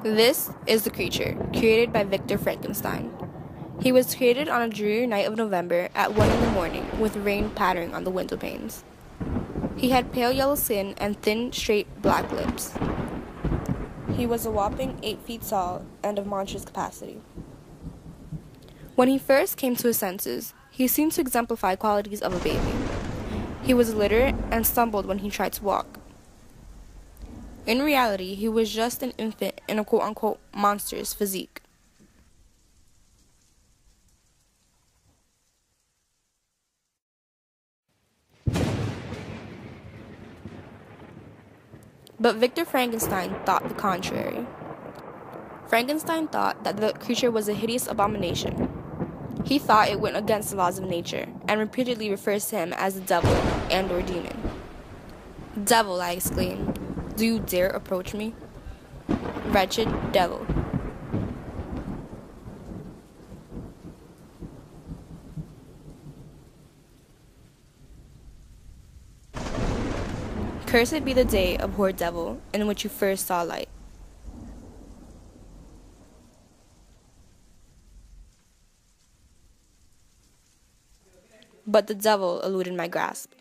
This is the creature, created by Victor Frankenstein. He was created on a dreary night of November at 1 in the morning with rain pattering on the window panes. He had pale yellow skin and thin, straight black lips. He was a whopping 8 feet tall and of monstrous capacity. When he first came to his senses, he seemed to exemplify qualities of a baby. He was illiterate and stumbled when he tried to walk. In reality, he was just an infant in a quote-unquote monster's physique. But Victor Frankenstein thought the contrary. Frankenstein thought that the creature was a hideous abomination. He thought it went against the laws of nature, and repeatedly refers to him as the devil and/or demon. "Devil," I exclaimed, "do you dare approach me? Wretched devil." Cursed be the day, abhorred devil, in which you first saw light. But the devil eluded my grasp.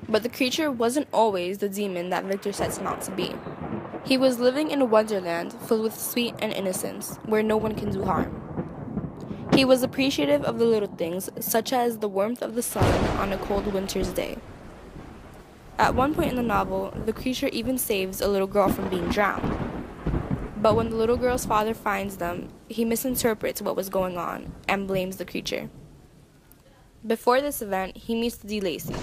But the creature wasn't always the demon that Victor sets him out to be. He was living in a wonderland filled with sweet and innocence, where no one can do harm. He was appreciative of the little things, such as the warmth of the sun on a cold winter's day. At one point in the novel, the creature even saves a little girl from being drowned. But when the little girl's father finds them, he misinterprets what was going on and blames the creature. Before this event, he meets the Lacys.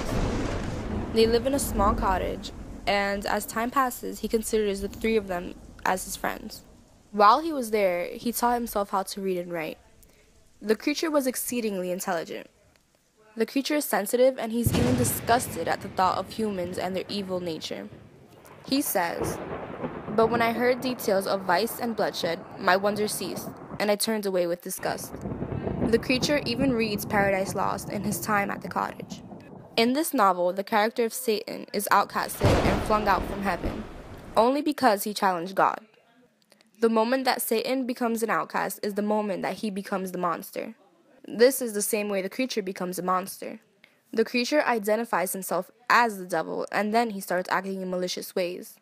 They live in a small cottage, and as time passes, he considers the 3 of them as his friends. While he was there, he taught himself how to read and write. The creature was exceedingly intelligent. The creature is sensitive, and he's even disgusted at the thought of humans and their evil nature. He says, "But when I heard details of vice and bloodshed, my wonder ceased, and I turned away with disgust." The creature even reads Paradise Lost in his time at the cottage. In this novel, the character of Satan is outcasted and flung out from heaven, only because he challenged God. The moment that Satan becomes an outcast is the moment that he becomes the monster. This is the same way the creature becomes a monster. The creature identifies himself as the devil, and then he starts acting in malicious ways.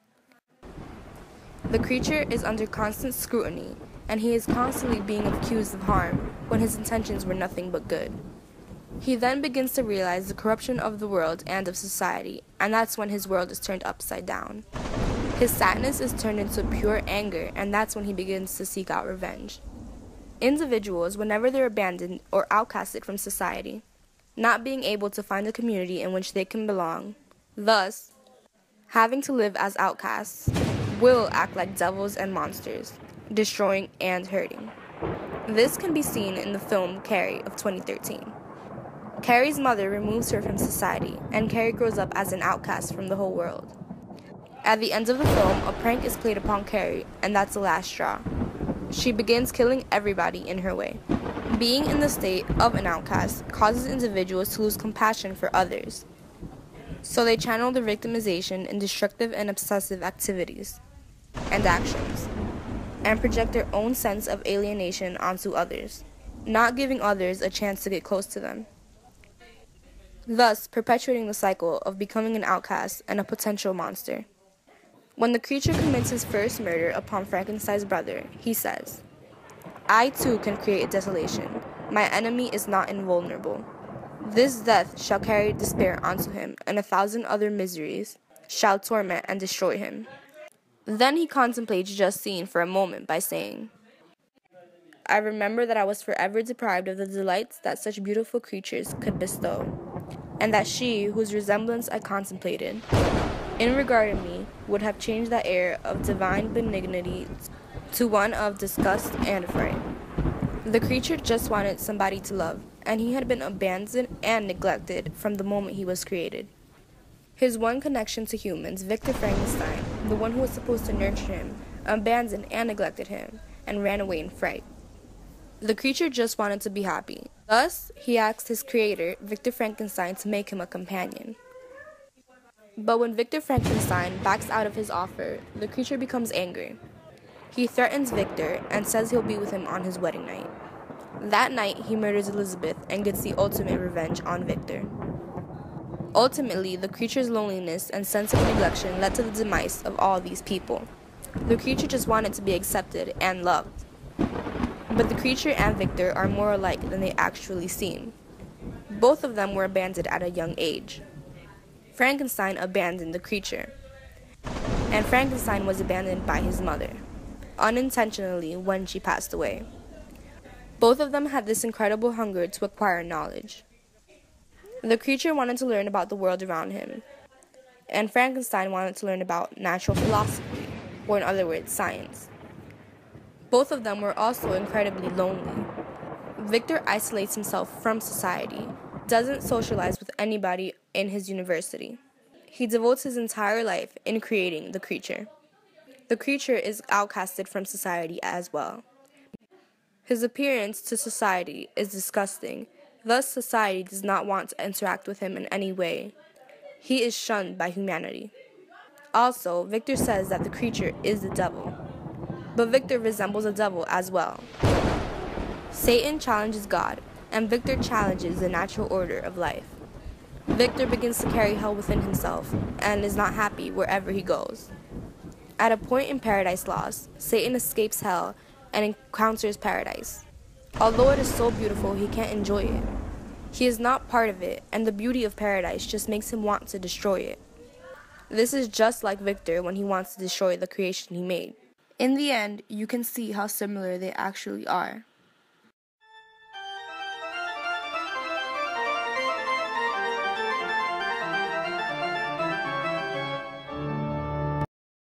The creature is under constant scrutiny, and he is constantly being accused of harm when his intentions were nothing but good. He then begins to realize the corruption of the world and of society, and that's when his world is turned upside down. His sadness is turned into pure anger, and that's when he begins to seek out revenge. Individuals, whenever they're abandoned or outcasted from society, not being able to find a community in which they can belong, thus having to live as outcasts, will act like devils and monsters, destroying and hurting. This can be seen in the film Carrie of 2013. Carrie's mother removes her from society, and Carrie grows up as an outcast from the whole world. At the end of the film, a prank is played upon Carrie, and that's the last straw. She begins killing everybody in her way. Being in the state of an outcast causes individuals to lose compassion for others, so they channel their victimization in destructive and obsessive activities and actions, and project their own sense of alienation onto others, not giving others a chance to get close to them, thus perpetuating the cycle of becoming an outcast and a potential monster. When the creature commits his first murder upon Frankenstein's brother, he says, "I too can create desolation. My enemy is not invulnerable. This death shall carry despair onto him, and 1,000 other miseries shall torment and destroy him." Then he contemplates Justine for a moment by saying, "I remember that I was forever deprived of the delights that such beautiful creatures could bestow, and that she, whose resemblance I contemplated, in regarding me, would have changed that air of divine benignity to one of disgust and affright." The creature just wanted somebody to love, and he had been abandoned and neglected from the moment he was created. His one connection to humans, Victor Frankenstein, the one who was supposed to nurture him, abandoned and neglected him, and ran away in fright. The creature just wanted to be happy. Thus, he asked his creator, Victor Frankenstein, to make him a companion. But when Victor Frankenstein backs out of his offer, the creature becomes angry. He threatens Victor and says he'll be with him on his wedding night. That night, he murders Elizabeth and gets the ultimate revenge on Victor. Ultimately, the creature's loneliness and sense of neglection led to the demise of all these people. The creature just wanted to be accepted and loved. But the creature and Victor are more alike than they actually seem. Both of them were abandoned at a young age. Frankenstein abandoned the creature, and Frankenstein was abandoned by his mother, unintentionally when she passed away. Both of them had this incredible hunger to acquire knowledge. The creature wanted to learn about the world around him, and Frankenstein wanted to learn about natural philosophy, or in other words, science. Both of them were also incredibly lonely. Victor isolates himself from society, doesn't socialize with anybody in his university. He devotes his entire life in creating the creature. The creature is outcasted from society as well. His appearance to society is disgusting, thus society does not want to interact with him in any way. He is shunned by humanity. Also, Victor says that the creature is the devil, but Victor resembles a devil as well. Satan challenges God, and Victor challenges the natural order of life. Victor begins to carry hell within himself, and is not happy wherever he goes. At a point in Paradise Lost, Satan escapes hell and encounters paradise. Although it is so beautiful, he can't enjoy it. He is not part of it, and the beauty of paradise just makes him want to destroy it. This is just like Victor when he wants to destroy the creation he made. In the end, you can see how similar they actually are.